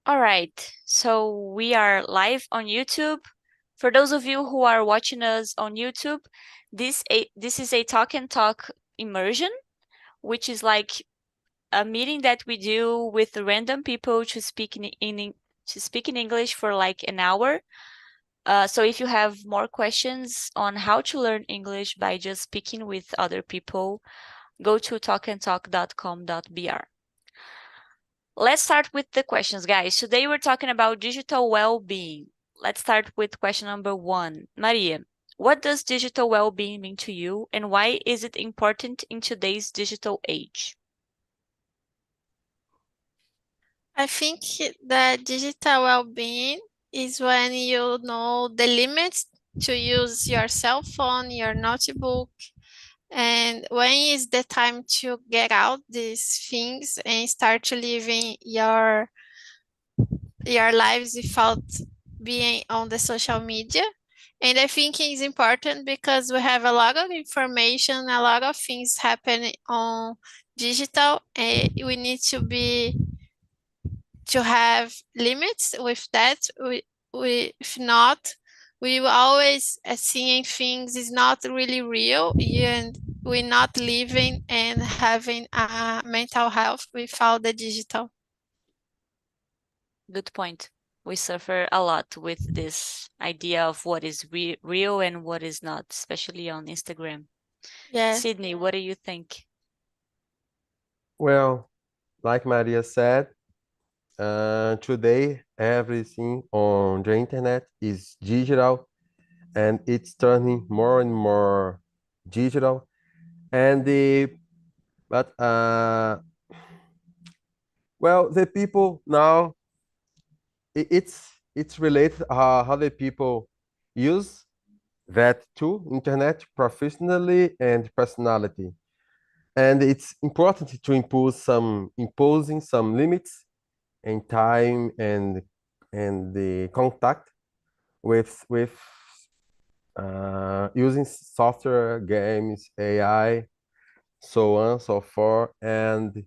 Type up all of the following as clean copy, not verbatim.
All right, so we are live on YouTube. For those of you who are watching us on YouTube, this is a talk and talk immersion, which is like a meeting that we do with random people to speak in English for like an hour. So if you have more questions on how to learn English by just speaking with other people, go to talkandtalk.com.br. Let's start with the questions, guys. Today we're talking about digital well-being. Let's start with question number 1. Maria, what does digital well-being mean to you, and why is it important in today's digital age? I think that digital well-being is when you know the limits to use your cell phone, your notebook, and when is the time to get out these things and start to living your lives without being on the social media. And I think it's important because we have a lot of information, a lot of things happening on digital, and we need to have limits with that. If not, we will always seeing things is not really real, and we're not living and having a mental health without the digital. Good point. We suffer a lot with this idea of what is real and what is not, especially on Instagram. Yes. Sydney, what do you think? Well, like Maria said, today everything on the internet is digital and it's turning more and more digital. And but well, the people now it's related how the people use that too, internet professionally and personality. And it's important to imposing some limits in time and the contact with using software, games, AI, so on, so forth. And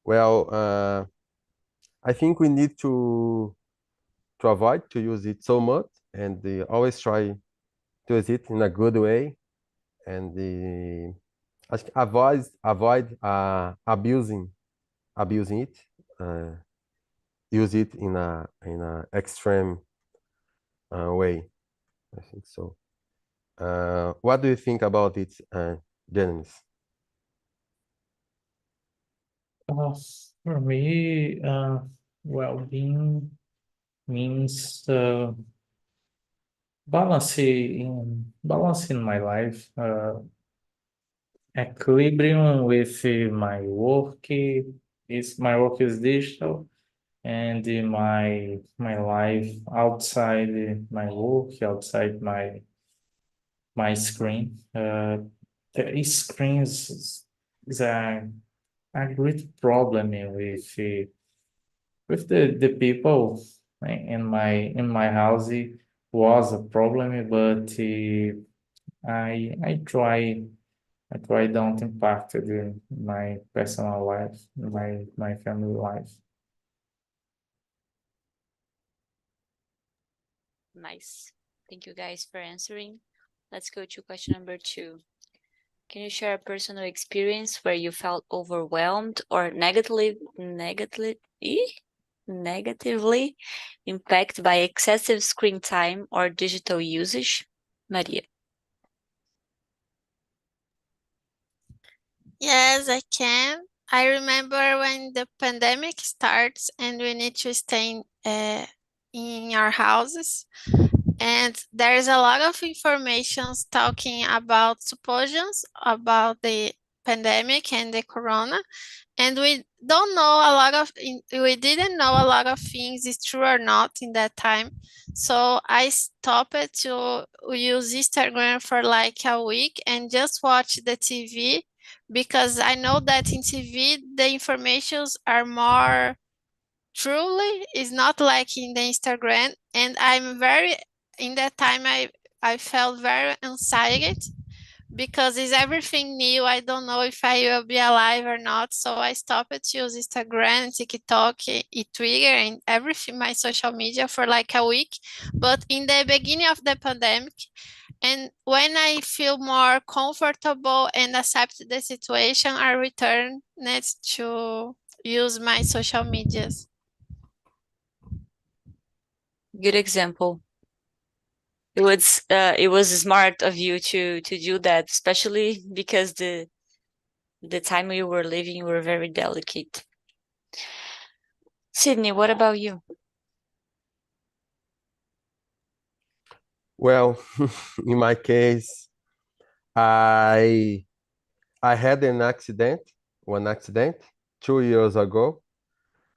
well, I think we need to avoid to use it so much and always try to use it in a good way and acho que avoid abusing it, uh, use it in a extreme way. I think so. What do you think about it, Dennis? Uh, for me, well-being means balancing my life, equilibrium with my work is digital, and my life outside my work, outside my screen. The screens is a great problem with the people in my house. It was a problem, but I try don't impact my personal life, my family life. Nice. Thank you guys for answering. Let's go to question number 2. Can you share a personal experience where you felt overwhelmed or negatively impacted by excessive screen time or digital usage? Maria. Yes, I can. I remember when the pandemic starts and we need to stay in our houses. And there's a lot of information talking about suppositions about the pandemic and the corona. And we don't know a lot of, we didn't know a lot of things is true or not in that time. So I stopped to use Instagram for like a week and just watch the TV because I know that in TV the informations are more truly, it's not like in the Instagram. And I'm very in that time I felt very anxiety because it's everything new. I don't know if I will be alive or not. So I stopped to use Instagram, TikTok, Twitter, and everything, my social media for like a week. But in the beginning of the pandemic, and when I feel more comfortable and accept the situation, I return to use my social medias. Good example. It was smart of you to do that, especially because the time you were living were very delicate. Sydney, what about you? Well, in my case, I had one accident 2 years ago.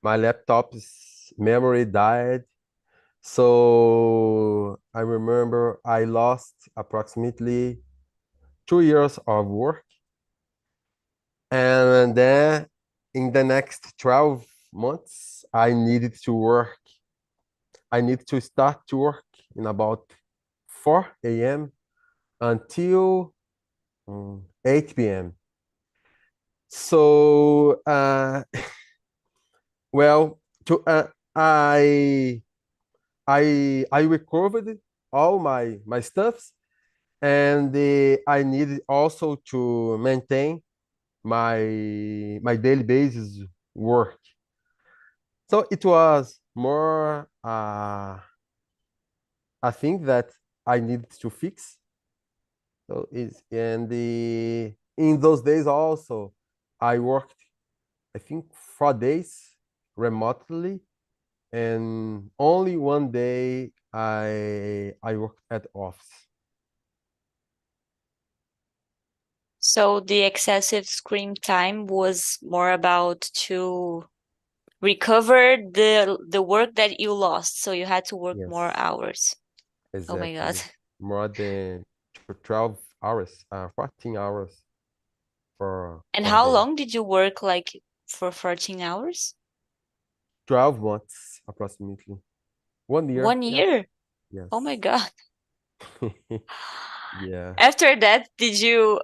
My laptop's memory died. So I remember I lost approximately 2 years of work. And then in the next 12 months, I needed to work. I need to start to work in about 4 a.m. until 8 p.m. So, well, I recovered all my stuffs, and I needed also to maintain my daily basis work. So it was more a thing that I needed to fix. So it's and in those days also I worked, I think, 4 days remotely, and only one day I worked at office. So the excessive screen time was more about to recover the work that you lost, so you had to work more Yes, hours. Oh my God. exactly. More than 12 hours, 14 hours for And 4 how days. long did you work, like, for 14 hours? 12 months approximately. 1 year. 1 Yeah. year? Yes. Oh my God. Yeah. After that, did you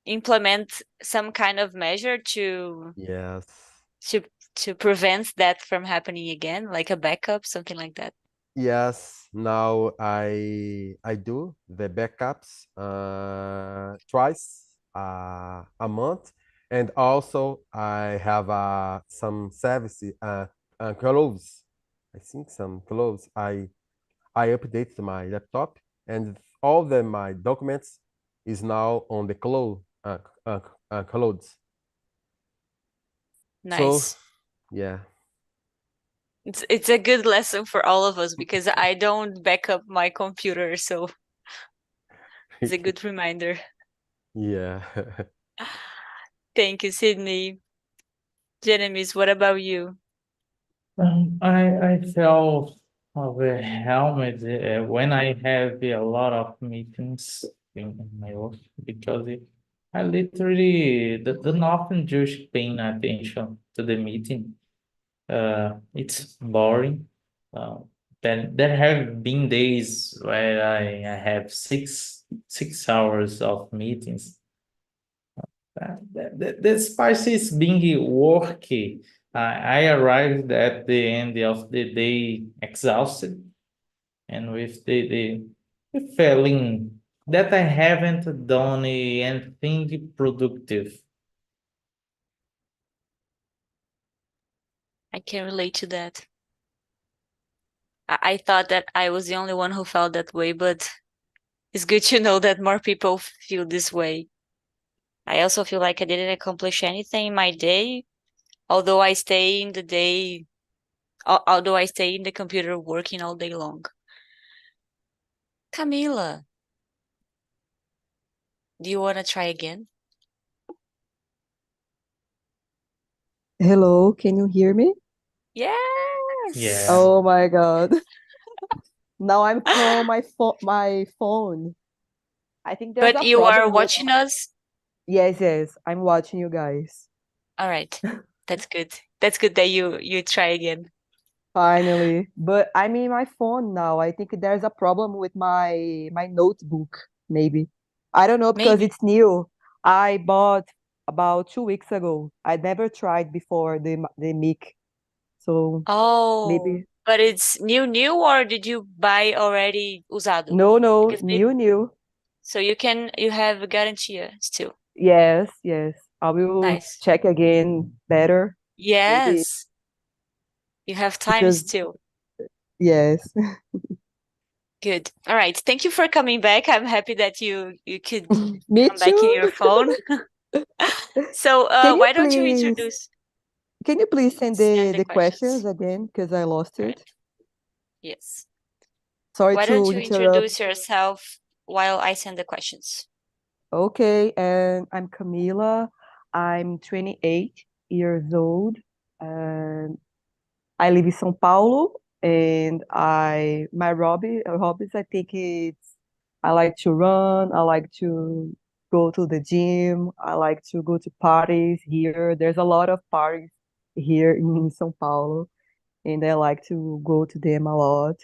implement some kind of measure to Yes. to to prevent that from happening again, like a backup, something like that? Yes. Now I do the backups twice a month, and also I have some service clothes. I think some clothes. I updated my laptop, and all my documents is now on the clouds. So Nice. yeah. It's a good lesson for all of us because I don't back up my computer, so it's a good reminder. Yeah. Thank you, Sydney. Genemis, what about you? I felt overwhelmed when I have a lot of meetings in my work because I literally don't often just paying attention to the meeting. It's boring. Uh, then there have been days where I have six hours of meetings. The spice is being worky. I arrived at the end of the day exhausted and with the feeling that I haven't done anything productive. I can relate to that. I thought that I was the only one who felt that way, but it's good to know that more people feel this way. I also feel like I didn't accomplish anything in my day, although I stay in the day, although I stay in the computer working all day long. Camila, do you want to try again? Hello, can you hear me? Yes. Yeah. Oh my God. Now I'm calling my phone. I think there's But a you are problem with. watching us? Yes, yes, I'm watching you guys. All right. That's good. That's good that you try again. Finally. But I'm in my phone now. I think there's a problem with my notebook, maybe. I don't know because Maybe. it's new. I bought about 2 weeks ago. I never tried before the mic, so Oh, maybe but it's new, or did you buy already usado? no, Because maybe, new. so you have a guarantee still. Yes, yes. I will Nice. check again better. Maybe Yes, you have time because still. yes. Good. All right. Thank you for coming back. I'm happy that you could Me come back in too. your phone. So, Can you why don't you please introduce can you please send send the the questions questions? again because I lost All it. right. Yes. Sorry Why to don't you interrupt. introduce yourself while I send the questions? Okay, and I'm Camila. I'm 28 years old, and I live in São Paulo. And my hobbies, I think it's I like to run. I like to go to the gym. I like to go to parties here. There's a lot of parties here in São Paulo, and I like to go to them a lot.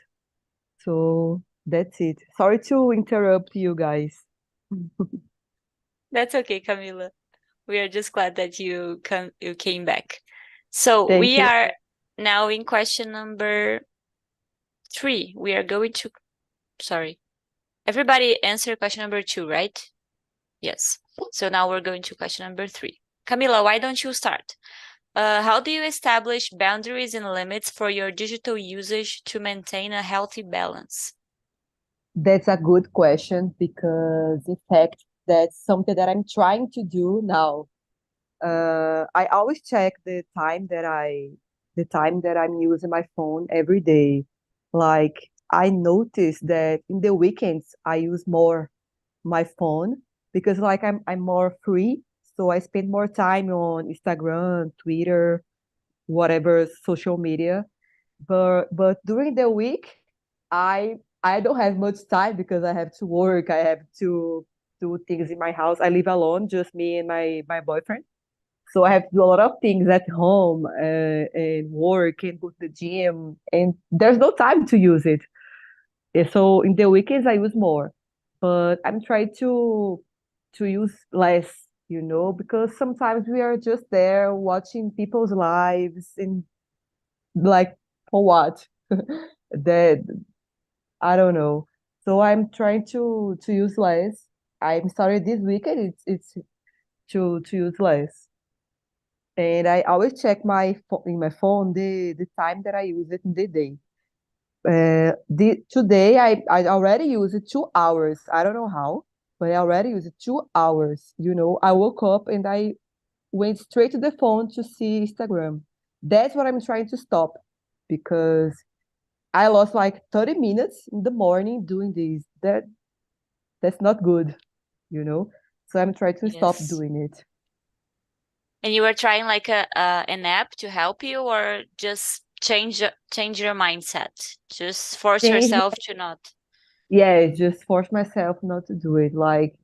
So that's it. Sorry to interrupt you guys. That's okay, Camila. We are just glad that you came back. So Thank we you. are now in question number 3. We are going to, sorry. Everybody answer question number 2, right? Yes. So now we're going to question number 3. Camila, why don't you start? How do you establish boundaries and limits for your digital usage to maintain a healthy balance? That's a good question because, in fact, that's something that I'm trying to do now. I always check the time that I'm using my phone every day. Like I notice that in the weekends I use more my phone because like I'm more free, so I spend more time on Instagram, Twitter, whatever social media. But during the week, I don't have much time because I have to work. I have to do things in my house. I live alone, just me and my boyfriend. So I have to do a lot of things at home and work and go to the gym, and there's no time to use it. And so in the weekends I use more, but I'm trying to use less, because sometimes we are just there watching people's lives and like for what? That I don't know. So I'm trying to use less. I'm started this weekend. It's to use less, and I always check in my phone the time that I use it in the day. Today I already used it 2 hours. I don't know how, but I already used it 2 hours. I woke up and I went straight to the phone to see Instagram. That's what I'm trying to stop because I lost like 30 minutes in the morning doing this. That's not good, you know? So I'm trying to stop Yes. doing it. And you were trying like an app to help you, or just change your mindset? Just force Change, yourself to not. yeah, just force myself not to do it. Like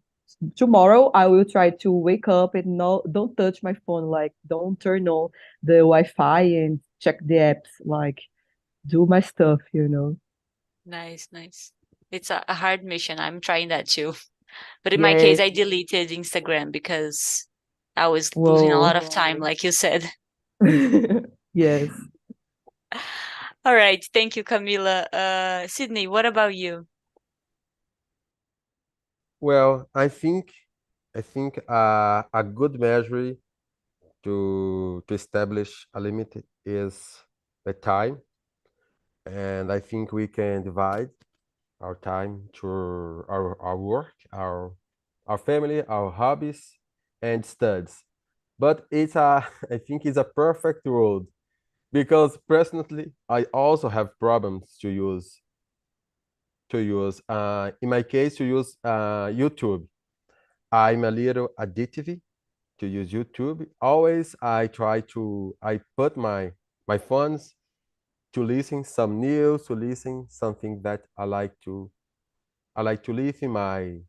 tomorrow I will try to wake up and no don't touch my phone, like don't turn on the Wi-Fi and check the apps, like do my stuff. Nice, nice. It's a hard mission. I'm trying that too. But in my case, Yes. I deleted Instagram because I was losing a lot Whoa. of time, like you said. Yes. All right. Thank you, Camila. Sydney, what about you? Well, I think a good measure to establish a limit is the time, and I think we can divide our time to our work, our family, our hobbies, and studies. But it's a I think it's a perfect world because personally I also have problems to use in my case to use YouTube. I'm a little addictive to use YouTube. Always I put my phones to listen some news, to listen something that I like to listen my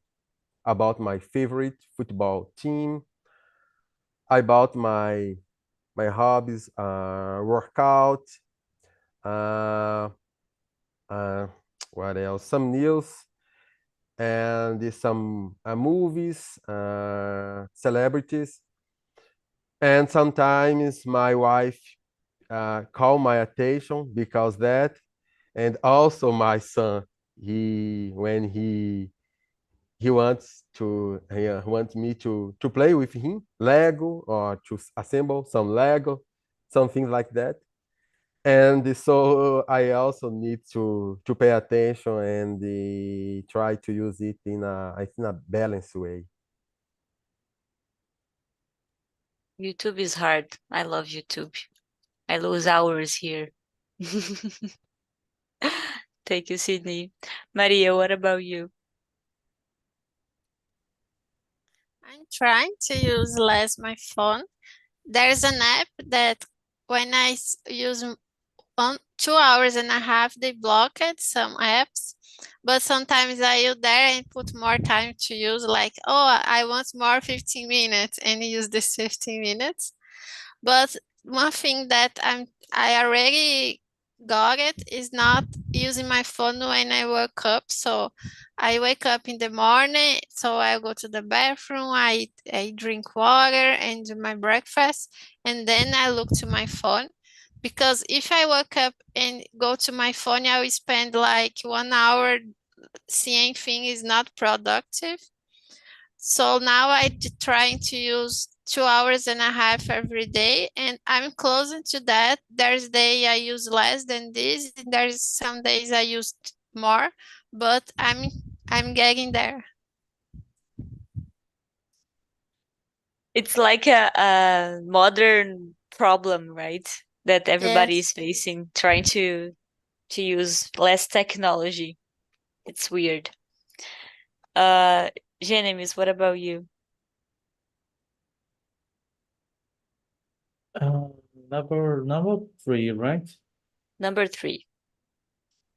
about my favorite football team, about my hobbies, workout, uh, uh, what else? Some news, and some movies, celebrities, and sometimes my wife call my attention because that, and also my son, when he wants me to play with him Lego, or to assemble some Lego, something like that. And so I also need to pay attention and try to use it in a balanced way. YouTube is hard. I love YouTube. I lose hours here. Thank you, Sydney. Maria, what about you? I'm trying to use less my phone. There's an app that when I use 2 hours and a half, they blocked some apps. But sometimes I use there and put more time to use, like, oh, I want more 15 minutes and use this 15 minutes. But one thing that I already got it is not using my phone when I wake up. So I wake up in the morning, so I go to the bathroom, I drink water and do my breakfast, and then I look to my phone. Because if I wake up and go to my phone, I will spend like 1 hour seeing things is not productive. So now I'm trying to use 2 hours and a half every day, and I'm closing to that. There's day I use less than this. There's some days I use more, but I'm getting there. It's like a modern problem, right? That everybody is Yes. facing, trying to use less technology. It's weird. Genemis, what about you? Number 3, right? Number 3.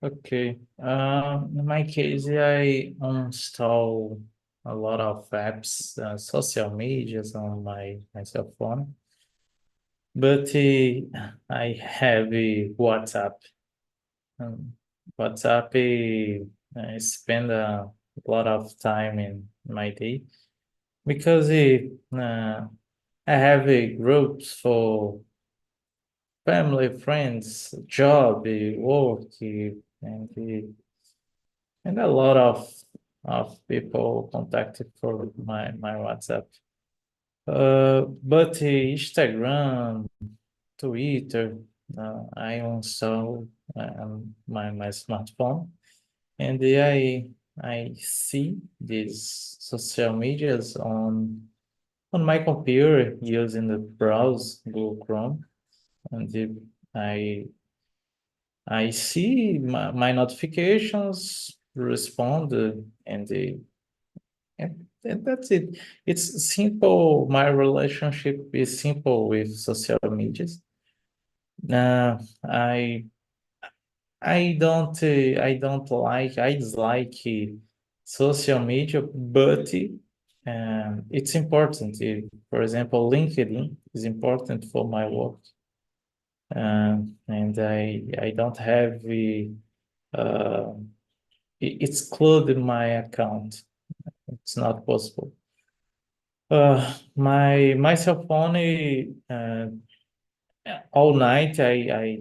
Okay. In my case, I install a lot of apps, social medias on my cell phone. But I have a WhatsApp. Um, WhatsApp, I spend a lot of time in my day because I have groups for family, friends, job, work, and a lot of people contacted for my WhatsApp. But Instagram, Twitter, I install my smartphone, and I see these social medias on my computer using the browser Google Chrome, and I see my notifications, respond, and that's it. It's simple. My relationship is simple with social medias. Uh, I I dislike social media, but it's important. For example, LinkedIn is important for my work, and I don't have uh, exclude my account. It's not possible. My cell phone, all night I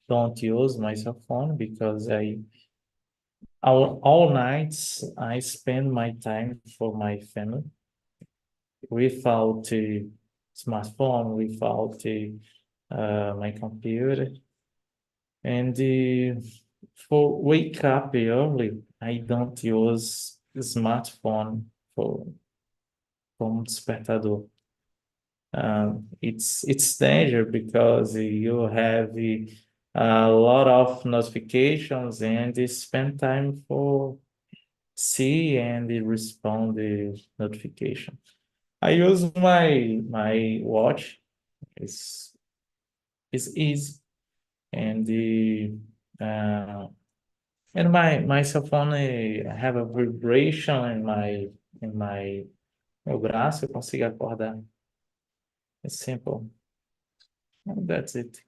don't use my cell phone because all nights I spend my time for my family without a smartphone, without my computer, and for wake up early, I don't use smartphone for como despertador. It's danger because you have a lot of notifications and you spend time for see and respond the notification. I use my watch. It's it's easy and the and my cell phone have a vibration in my meu braço, eu consigo acordar. It's simple. And that's it.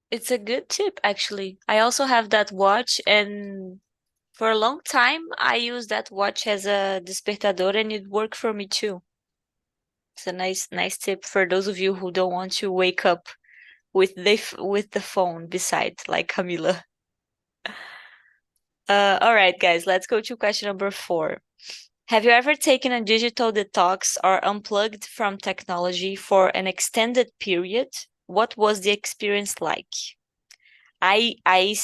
It's a good tip, actually. I also have that watch, and For a long time, I used that watch as a despertador, and it worked for me too. It's a nice tip for those of you who don't want to wake up with the phone beside, like Camila. All right, guys, let's go to question number 4. Have you ever taken a digital detox or unplugged from technology for an extended period? What was the experience like? I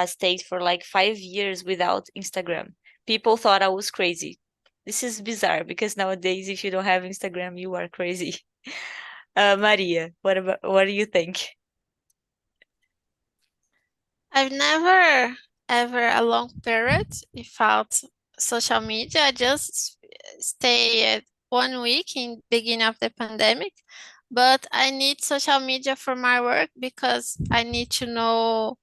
stayed for like 5 years without Instagram. People thought I was crazy. This is bizarre because nowadays, if you don't have Instagram, you are crazy. Maria, what do you think? I've never ever a long period without social media. I just stay at 1 week in beginning of the pandemic, but I need social media for my work because I need to know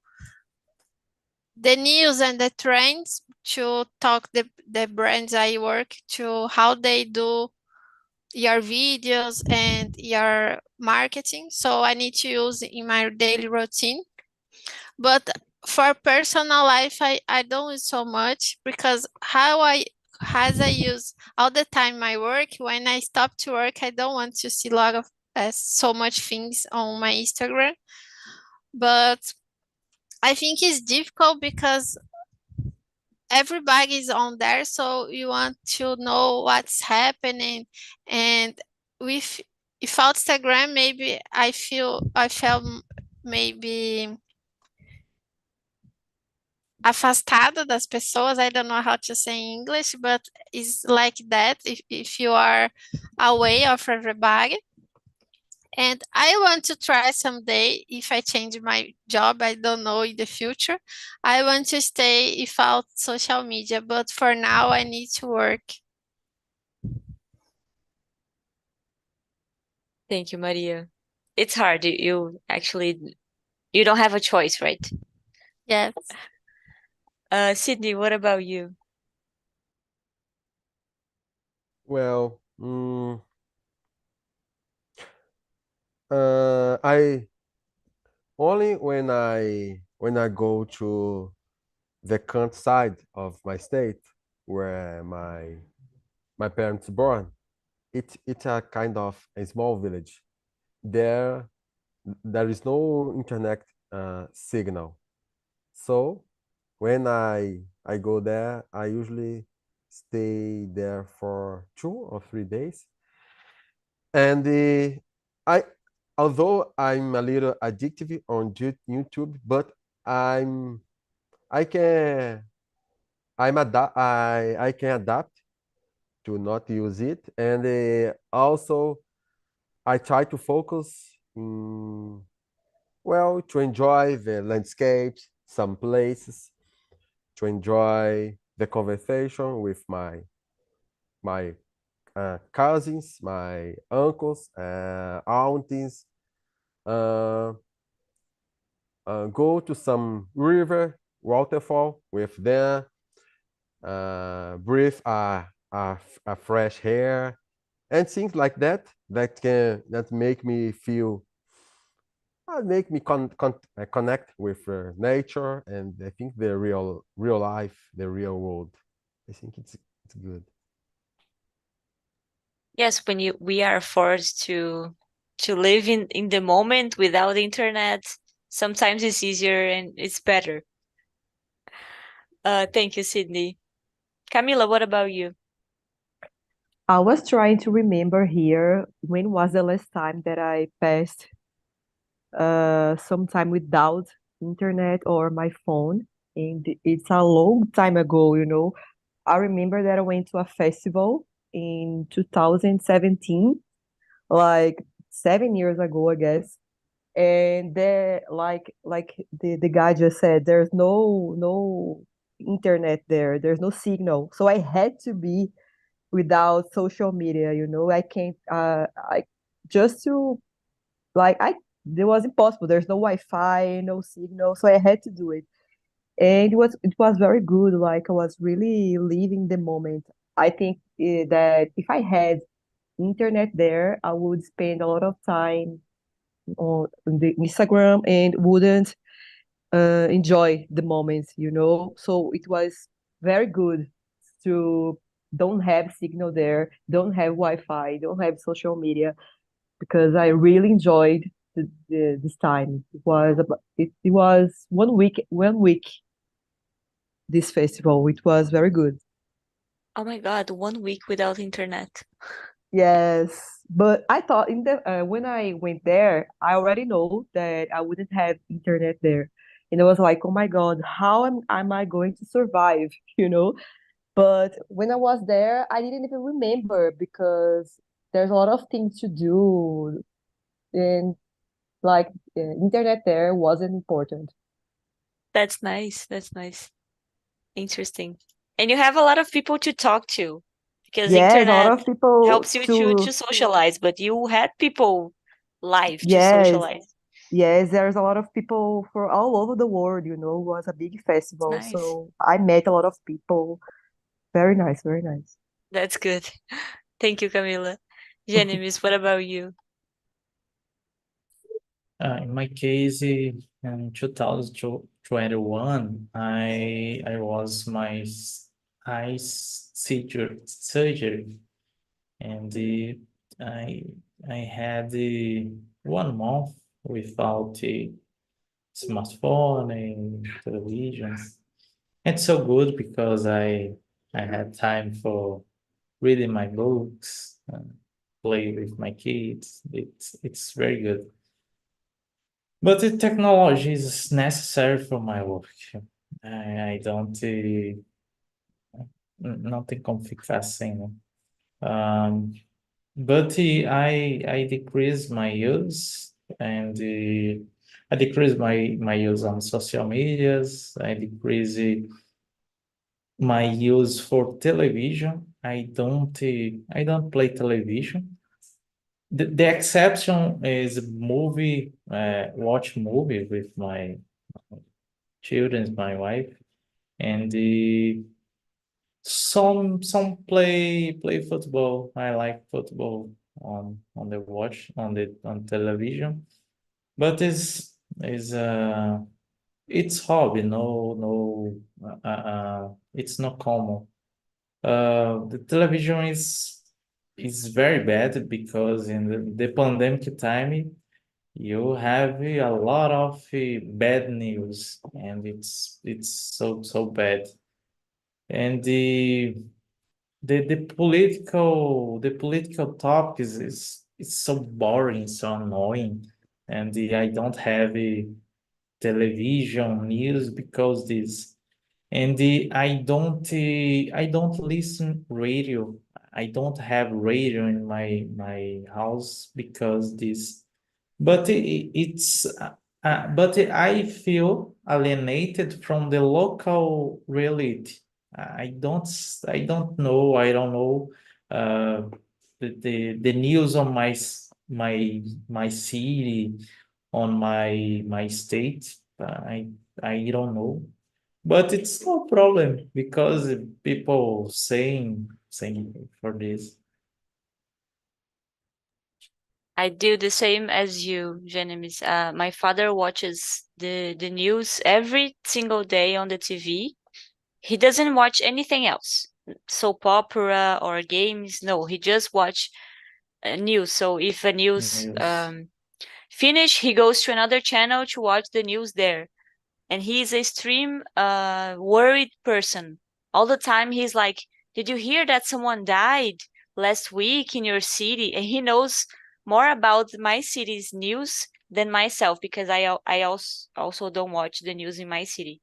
the news and the trends to talk the brands I work to how they do your videos and your marketing. So I need to use in my daily routine. But for personal life, I don't use so much because as I use all the time my work, when I stop to work, I don't want to see a lot of so much things on my Instagram. But I think it's difficult because everybody is on there, so you want to know what's happening. And with without Instagram, maybe I felt maybe afastada das pessoas. I don't know how to say in English, but it's like that if you are away of everybody. And I want to try someday, if I change my job, I don't know in the future, I want to stay without social media, but for now I need to work. Thank you, Maria. It's hard. You actually you don't have a choice, right? Yes. Sydney, what about you? Well, I only when I go to the countryside of my state where my parents born. It's a kind of a small village. There there is no internet signal. So when I go there, I usually stay there for 2 or 3 days. And I, although I'm a little addictive on YouTube, but I'm I can I can adapt to not use it, and also I try to focus in, well, to enjoy the landscapes, some places, to enjoy the conversation with my cousins, my uncles, aunties, uh, go to some river, waterfall with them, breathe a fresh air, and things like that that make me feel make me connect with nature, and I think the real life, the real world. I think it's good. Yes, when we are forced to live in the moment without internet, sometimes it's easier and it's better. Thank you, Sydney. Camila, what about you? I was trying to remember here when was the last time that I passed some time without internet or my phone, and it's a long time ago, you know. I remember that I went to a festival in 2017, like 7 years ago, I guess. And there, like the guy just said, there's no internet there. There's no signal. So I had to be without social media, you know. I can't I just to like I it was impossible. There's no Wi-Fi, no signal, so I had to do it. And it was very good. Like I was really living the moment. I think that if I had internet there, I would spend a lot of time on the Instagram and wouldn't enjoy the moments, you know. So it was very good to don't have signal there, don't have Wi-Fi, don't have social media, because I really enjoyed this time. It was 1 week this festival. It was very good. Oh my God, 1 week without internet. Yes, but I thought when I went there, I already know that I wouldn't have internet there, and I was like, oh my God, how am I going to survive? You know. But when I was there, I didn't even remember because there's a lot of things to do, and like internet there wasn't important. That's nice. That's nice. Interesting. And you have a lot of people to talk to because Yes, a lot internet of people helps you to to socialize, but you had people live to yes, socialize. yes, there's a lot of people for all over the world, it was a big It's festival. nice. So I met a lot of people. Very nice, very nice. That's good. Thank you, Camila. Genevieve, what about you? In my case, in 2021, I was my eye surgery, and I I had 1 month without a smartphone and television. It's so good because I had time for reading my books, play with my kids. It's very good. But the technology is necessary for my work. I don't não tem como ficar sem, né? But I decrease my use, and I decrease my use on social medias. I decrease my use for television. I don't play television. The exception is movie, watch movie with my children, my wife, and some play football. I like football on the watch on television, but it's hobby. It's not common. The television is very bad because in the pandemic time you have a lot of bad news, and it's so bad. And the political topic is so boring, so annoying, and I don't have a television news because this. And I don't listen radio. I don't have radio in my house because this. But but I feel alienated from the local reality. I don't know. I don't know uh, the news on my city, on my state. I don't know. But it's no problem because people saying for this. I do the same as you, Genevieve. My father watches the news every single day on the TV. He doesn't watch anything else, soap opera or games. No, he just watch news. So if a news News. finish, he goes to another channel to watch the news there. And he's a extreme worried person. All the time he's like, did you hear that someone died last week in your city? And he knows more about my city's news than myself because I also don't watch the news in my city.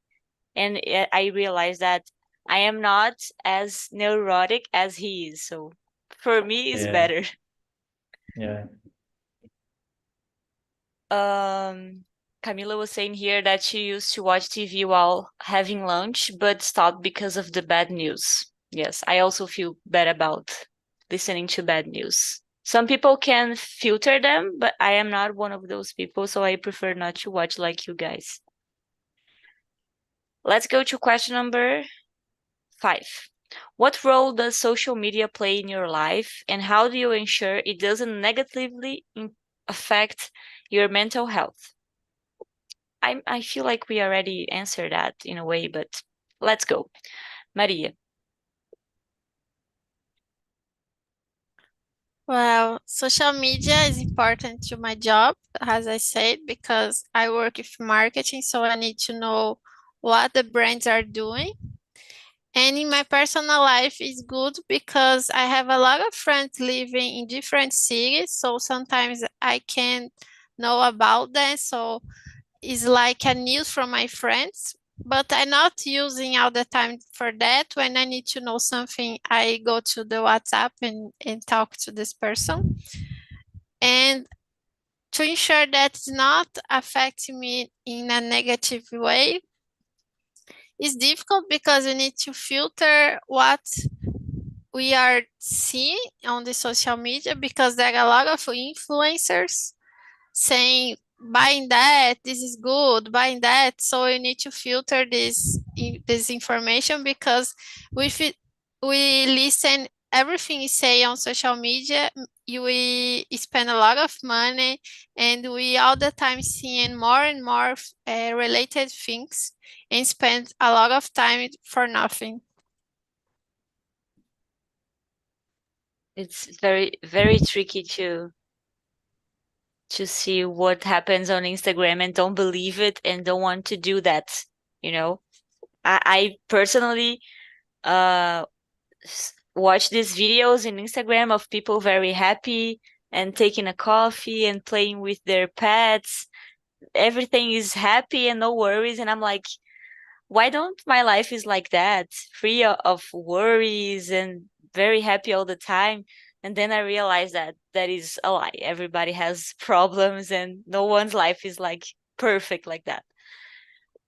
And I realized that I am not as neurotic as he is. So for me, it's Yeah, better. yeah. Camila was saying here that she used to watch TV while having lunch, but stopped because of the bad news. Yes, I also feel bad about listening to bad news. Some people can filter them, but I am not one of those people, so I prefer not to watch like you guys. Let's go to question number 5. What role does social media play in your life, and how do you ensure it doesn't negatively affect your mental health? I feel like we already answered that in a way, but let's go. Maria. Well, social media is important to my job, as I said, because I work with marketing, so I need to know what the brands are doing. And in my personal life is good because I have a lot of friends living in different cities, so sometimes I can know about them. So it's like a news from my friends, but I'm not using all the time for that. When I need to know something, I go to the WhatsApp and talk to this person. And to ensure that it's not affecting me in a negative way, it's difficult because you need to filter what we are seeing on the social media because there are a lot of influencers saying buying that, this is good, buying that. So you need to filter this information because we listen everything you say on social media. We spend a lot of money and we all the time seeing more and more related things and spend a lot of time for nothing. It's very, very tricky to see what happens on Instagram and don't believe it and don't want to do that, you know. I personally watch these videos in Instagram of people very happy and taking a coffee and playing with their pets. Everything is happy and no worries, and I'm like, why don't my life is like that, free of worries and very happy all the time? And then I realized that that is a lie. Everybody has problems and no one's life is like perfect like that.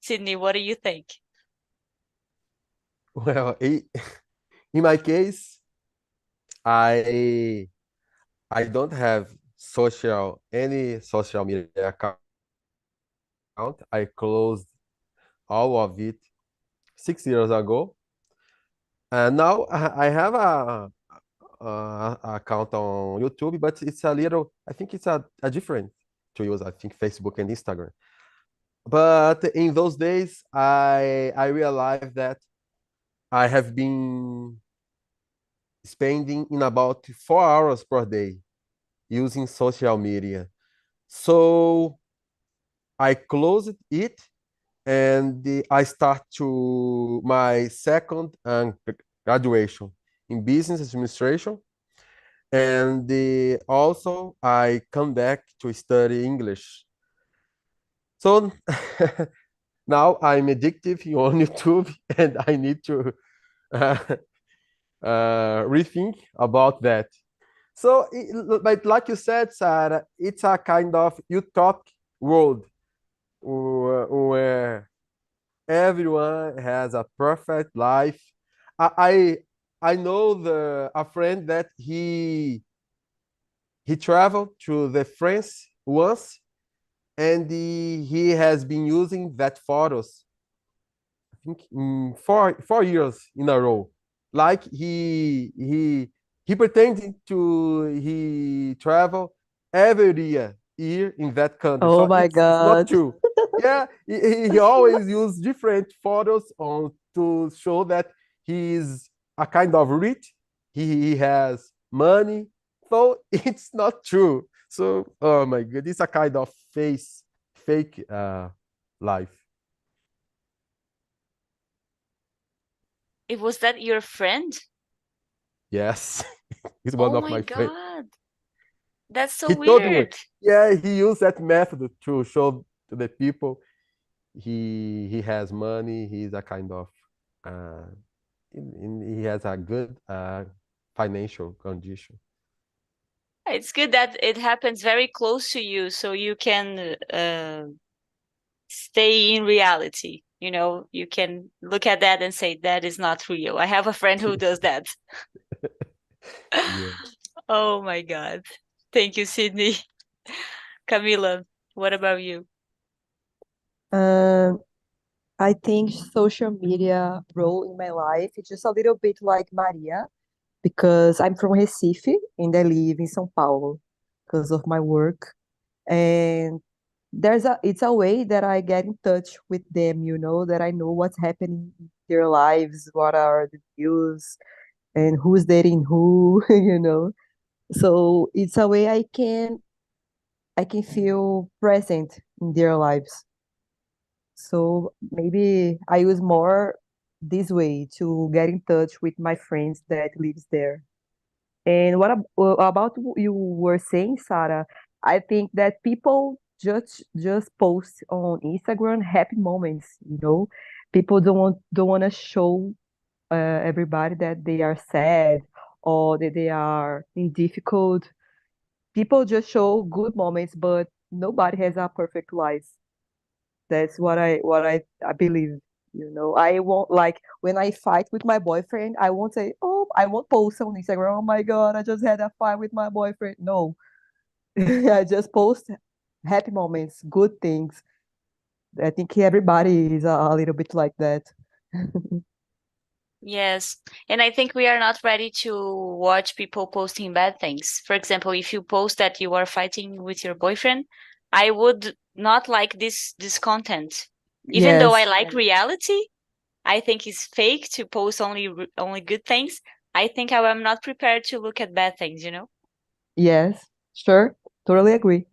Sydney, what do you think? Well, in my case, I I don't have any social media account. I closed all of it 6 years ago, and now I have a account on YouTube, but it's a little. I think it's a different to use. I think Facebook and Instagram. But in those days, I realized that I have been spending in about 4 hours per day using social media. So I closed it and I start to my second graduation in business administration. And also I come back to study English. So now I'm addictive on YouTube and I need to uh, rethink about that. So, but like you said, Sarah, it's a kind of utopic world where everyone has a perfect life. I I know a friend that he traveled to the France once, and he has been using that photos. I think in 4 years in a row. Like he pretending to he travel every year in that country. Oh So my it's not God. true. Yeah, he always use different photos on to show that he's a kind of rich. He has money. So it's not true. So oh my god, it's a kind of fake life. It was that your friend? Yes, he's one Oh of my my friends. God. That's so He told me, weird. yeah, he used that method to show to the people he has money. He's a kind of uh, he has a good financial condition. It's good that it happens very close to you so you can stay in reality. You know, you can look at that and say, that is not real. I have a friend who does that. Yeah. Oh my God. Thank you, Sydney. Camila, what about you? Um, I think social media role in my life is just a little bit like Maria, because I'm from Recife and I live in São Paulo because of my work. And it's a way that I get in touch with them, that I know what's happening their lives, what are the views, and who's dating who, you know. So it's a way I can feel present in their lives. So maybe I use more this way to get in touch with my friends that lives there. And about what you were saying, Sarah? I think that people just post on Instagram happy moments. People don't want to show everybody that they are sad or that they are in difficult. People just show good moments, but nobody has a perfect life. That's what I believe. I won't, like, when I fight with my boyfriend, I won't say, "Oh, I won't post on Instagram. Oh my God, I just had a fight with my boyfriend." No, I just post happy moments, good things. I think everybody is a little bit like that. Yes. And I think we are not ready to watch people posting bad things. For example, if you post that you are fighting with your boyfriend, I would not like this content. Even though I Yes, like reality, I think it's fake to post only good things. I think I am not prepared to look at bad things, you know? yes, sure, totally agree.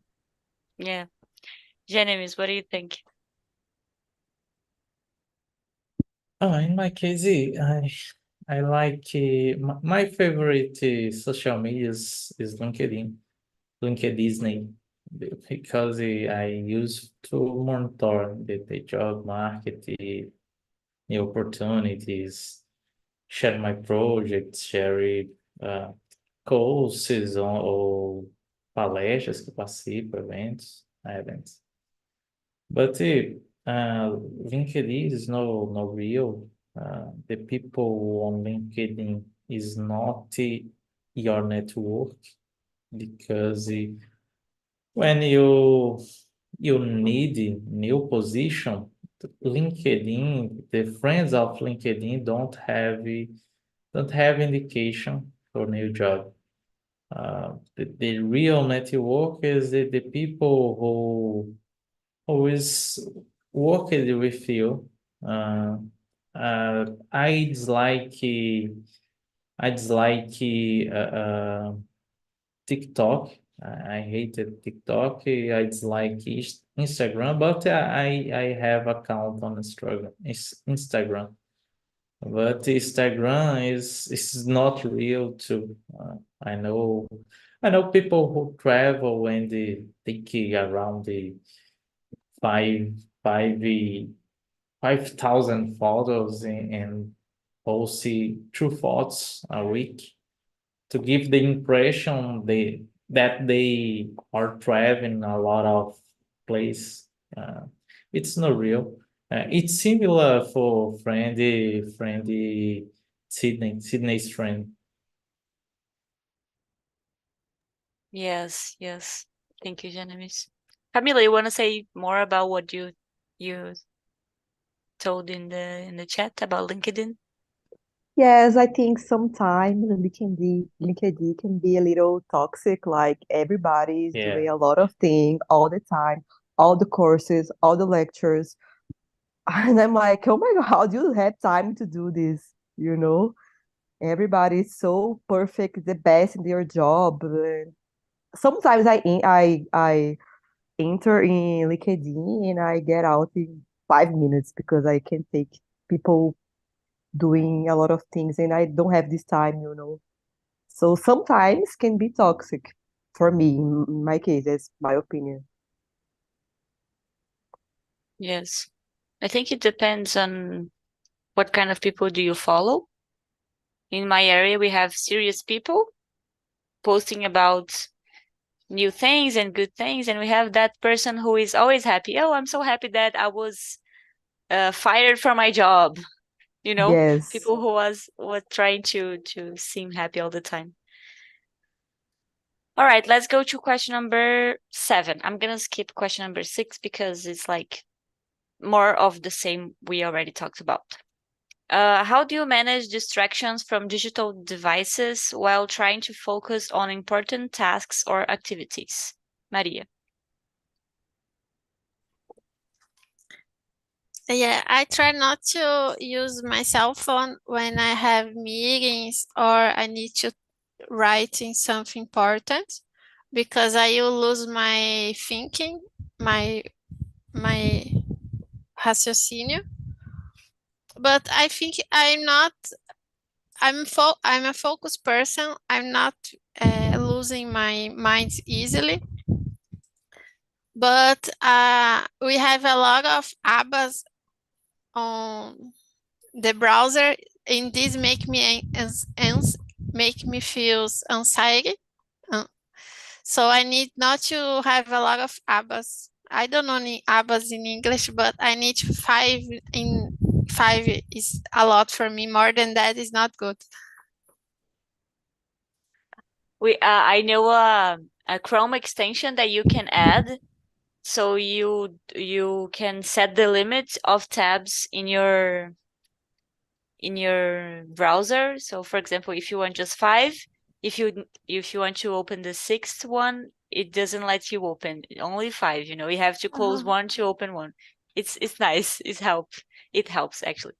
Yeah. Genevieve, what do you think? In my case, I like my favorite social media is LinkedIn, LinkedIn, because I use to monitor the job market, the new opportunities, share my projects, share courses ou palestras que eu participo, eventos. But LinkedIn is no real. The people on LinkedIn is not your network, because when you need a new position, LinkedIn, the friends of LinkedIn don't have indication for new job. The real network is the people who is working with you. Uh, I dislike TikTok. I hated TikTok. I dislike Instagram, but I have account on Instagram. But Instagram is not real too. I know I know people who travel and they take around the five five 5,000 photos and post two photos a week to give the impression that they are traveling a lot of place. It's not real. It's similar for friendly Sydney's friend. Yes, yes. Thank you, Genevieve. Camila, you want to say more about what you told in the chat about LinkedIn? Yes, I think sometimes LinkedIn can be a little toxic. Like, everybody is Yeah. doing a lot of things all the time, all the courses, all the lectures. And I'm like, oh my God, how do you have time to do this? You know, Everybody is so perfect, the best in their job. Sometimes I enter in LinkedIn and I get out in 5 minutes because I can take people doing a lot of things and I don't have this time. So sometimes can be toxic for me, in my case, that's my opinion. Yes. I think it depends on what kind of people do you follow. In my area, we have serious people posting about new things and good things, and we have that person who is always happy. Oh, I'm so happy that I was fired from my job. Yes. People who was trying to seem happy all the time. All right, let's go to question number 7. I'm gonna skip question number 6 because it's like more of the same we already talked about. How do you manage distractions from digital devices while trying to focus on important tasks or activities? Maria. Yeah, I try not to use my cell phone when I have meetings or I need to write in something important, because I will lose my thinking, my raciocínio. But I think I'm a focused person. I'm not losing my mind easily. But we have a lot of abas on the browser, and this make me feel anxiety. So I need not to have a lot of abas. I don't know any abas in English, but I need five. In five is a lot for me. More than that is not good. I know a Chrome extension that you can add, so you can set the limit of tabs in your browser. So for example, if you want just 5, if you want to open the 6th one, it doesn't let you open only 5. You have to close one to open one. It's nice. It helps actually.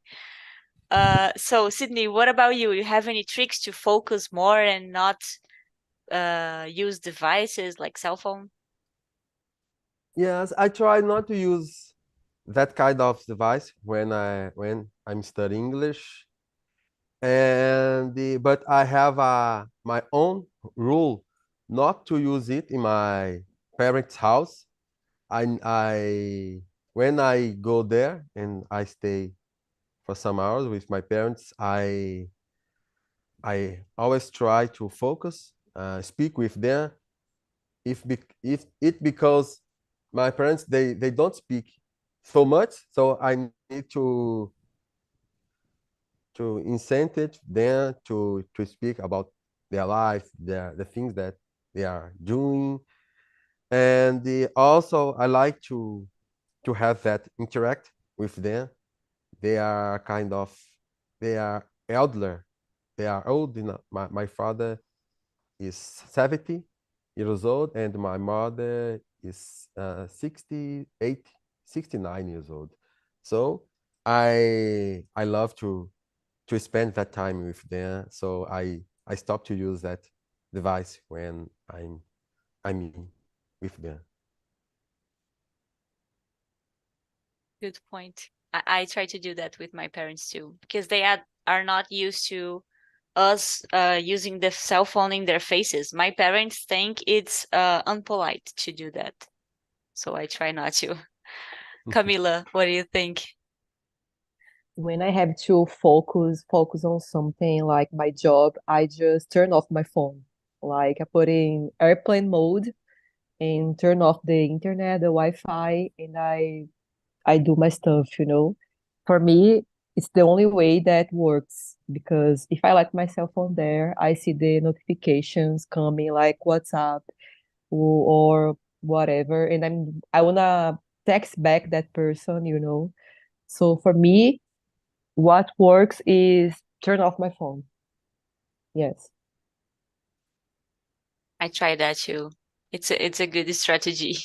So Sydney, what about you? You have any tricks to focus more and not use devices like cell phone? Yes, I try not to use that kind of device when I'm studying English, but I have my own rule not to use it in my parents' house. I when I go there and I stay for some hours with my parents, I always try to focus, speak with them. If it because my parents they don't speak so much, so I need to incentive them to speak about their life, the things that they are doing, and also I like to have that interact with them. They are they are elder, they are old enough. My father is 70 years old and my mother is 68, 69 years old. So I love to spend that time with them. So I stop to use that device when I'm in with them. Good point. I try to do that with my parents too, because they are not used to us using the cell phone in their faces. My parents think it's unpolite to do that, so I try not to. Camila, what do you think? When I have to focus on something like my job, I just turn off my phone. Like I put in airplane mode and turn off the internet, the Wi-Fi, and I do my stuff. For me, it's the only way that works because if I let my cell phone there, I see the notifications coming like WhatsApp or whatever, and I wanna text back that person. So for me, what works is turn off my phone. Yes. I try that too. It's a good strategy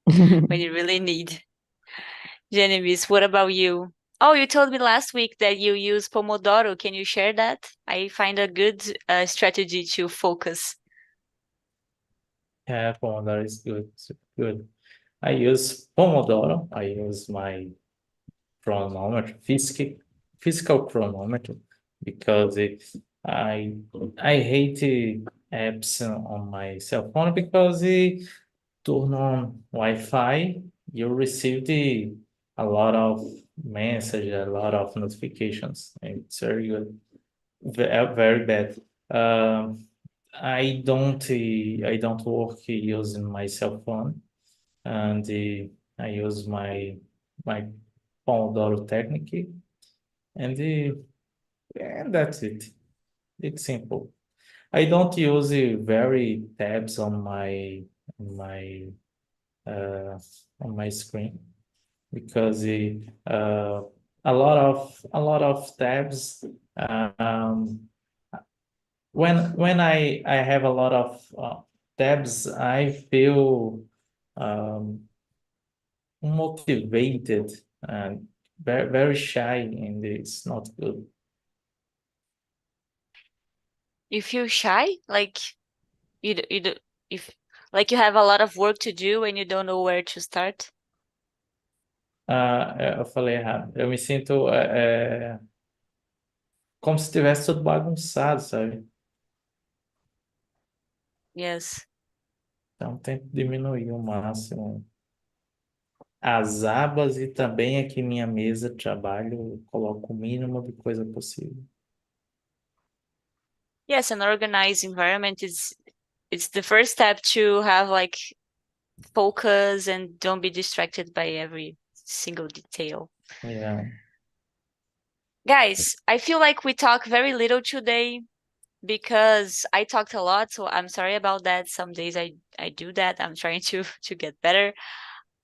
when you really need. Genevieve, what about you? Oh, you told me last week that you use Pomodoro. Can you share that? I find a good strategy to focus. Yeah, Pomodoro is good, super good. I use Pomodoro. I use my chronometer, physical chronometer, because I I hate apps on my cell phone because turn on Wi-Fi, you receive a lot of message, a lot of notifications. It's very good, very bad. Um, I don't work using my cell phone, and I use my Pomodoro technique, and and that's it. It's simple. I don't use very tabs on my uh, on my screen, because a lot of tabs, um, when I have a lot of tabs, I feel motivated very, very shy, and it's not good. You feel shy? Like if like you have a lot of work to do and you don't know where to start? Eu falei errado. Eu me sinto como se tivesse tudo bagunçado, sabe? Yes. Então tento diminuir o máximo as abas e também aqui minha mesa de trabalho eu coloco o mínimo de coisa possível. Yes, an organized environment is it's the first step to have like focus and don't be distracted by every single detail. Yeah. Guys, I feel like we talk very little today because I talked a lot, so I'm sorry about that. Some days I do that. I'm trying to get better.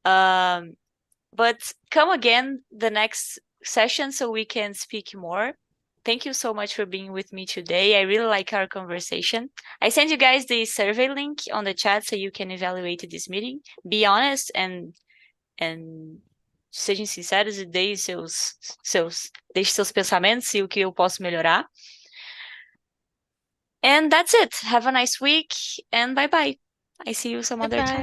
But come again the next session so we can speak more. Thank you so much for being with me today. I really like our conversation. I sent you guys the survey link on the chat so you can evaluate this meeting. Be honest and sejam sinceros e deixe seus pensamentos e o que eu posso melhorar. And that's it. Have a nice week and bye-bye. I see you some other Bye-bye. time.